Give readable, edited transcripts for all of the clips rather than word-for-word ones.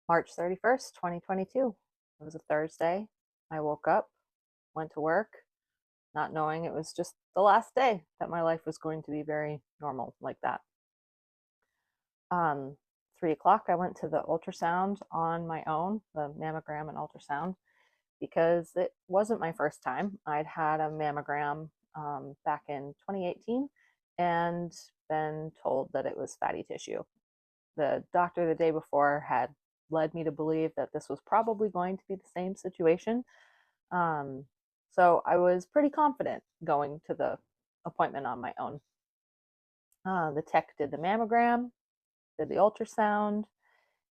March 31st, 2022. It was a Thursday. I woke up, went to work, not knowing it was just the last day, that my life was going to be very normal like that. 3 o'clock, I went to the ultrasound on my own, the mammogram and ultrasound, because it wasn't my first time. I'd had a mammogram back in 2018 and been told that it was fatty tissue. The doctor the day before had led me to believe that this was probably going to be the same situation. Um, so I was pretty confident going to the appointment on my own. The tech did the mammogram, did the ultrasound,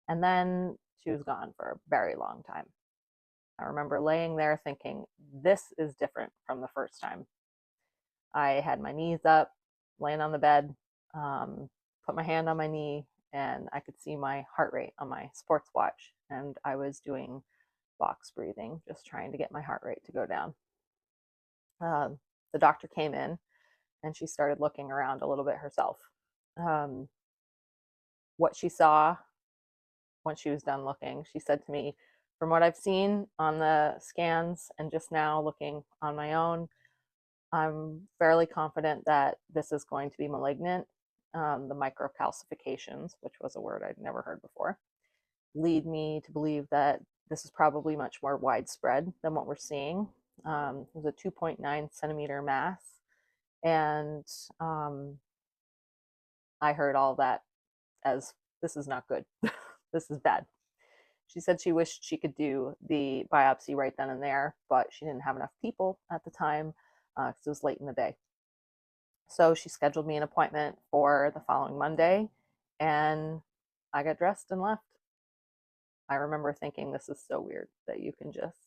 and then she was gone for a very long time. I remember laying there thinking, this is different from the first time. I had my knees up, laying on the bed, put my hand on my knee, and I could see my heart rate on my sports watch. And I was doing box breathing, just trying to get my heart rate to go down. Um, the doctor came in and she started looking around a little bit herself. Um, what she saw when she was done looking, she said to me, from what I've seen on the scans and just now looking on my own, I'm fairly confident that this is going to be malignant. The microcalcifications, which was a word I'd never heard before, lead me to believe that this is probably much more widespread than what we're seeing. It was a 2.9 centimeter mass, and um, I heard all that as, this is not good. This is bad. She said she wished she could do the biopsy right then and there, but she didn't have enough people at the time because it was late in the day. So she scheduled me an appointment for the following Monday, and I got dressed and left. I remember thinking, this is so weird that you can just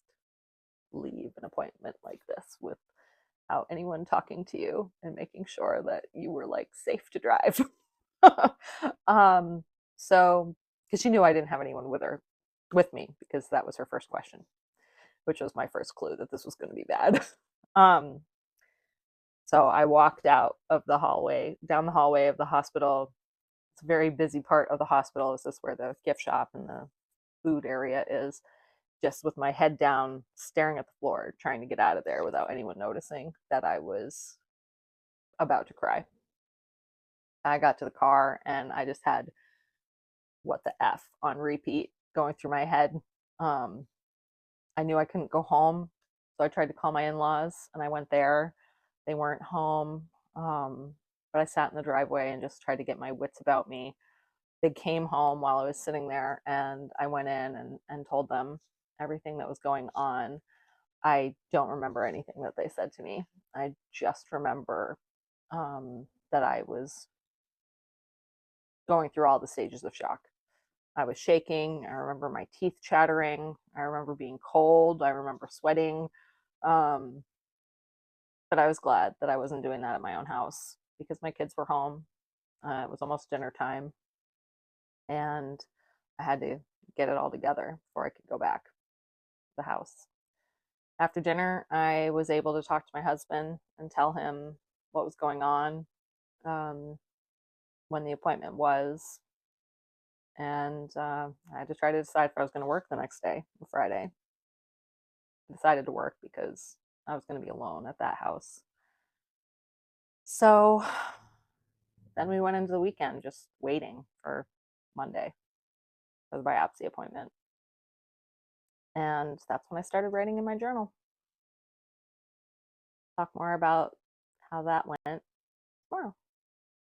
leave an appointment like this without anyone talking to you and making sure that you were like safe to drive. um, so, because she knew I didn't have anyone with me, because that was her first question, which was my first clue that this was going to be bad. um, so I walked out of the hallway, down the hallway of the hospital. It's a very busy part of the hospital. This is where the gift shop and the food area is, just with my head down, staring at the floor, trying to get out of there without anyone noticing that I was about to cry. I got to the car and I just had what the F on repeat going through my head. Um, I knew I couldn't go home, so I tried to call my in laws and I went there. They weren't home, but I sat in the driveway and just tried to get my wits about me. They came home while I was sitting there, and I went in and told them everything that was going on. I don't remember anything that they said to me. I just remember that I was going through all the stages of shock. I was shaking. I remember my teeth chattering. I remember being cold. I remember sweating. Um, but I was glad that I wasn't doing that at my own house because my kids were home. It was almost dinner time, and I had to get it all together before I could go back to the house. After dinner, I was able to talk to my husband and tell him what was going on, um, when the appointment was, and I had to try to decide if I was going to work the next day, Friday. I decided to work because I was going to be alone at that house. So then we went into the weekend just waiting for Monday for the biopsy appointment. And that's when I started writing in my journal. Talk more about how that went tomorrow.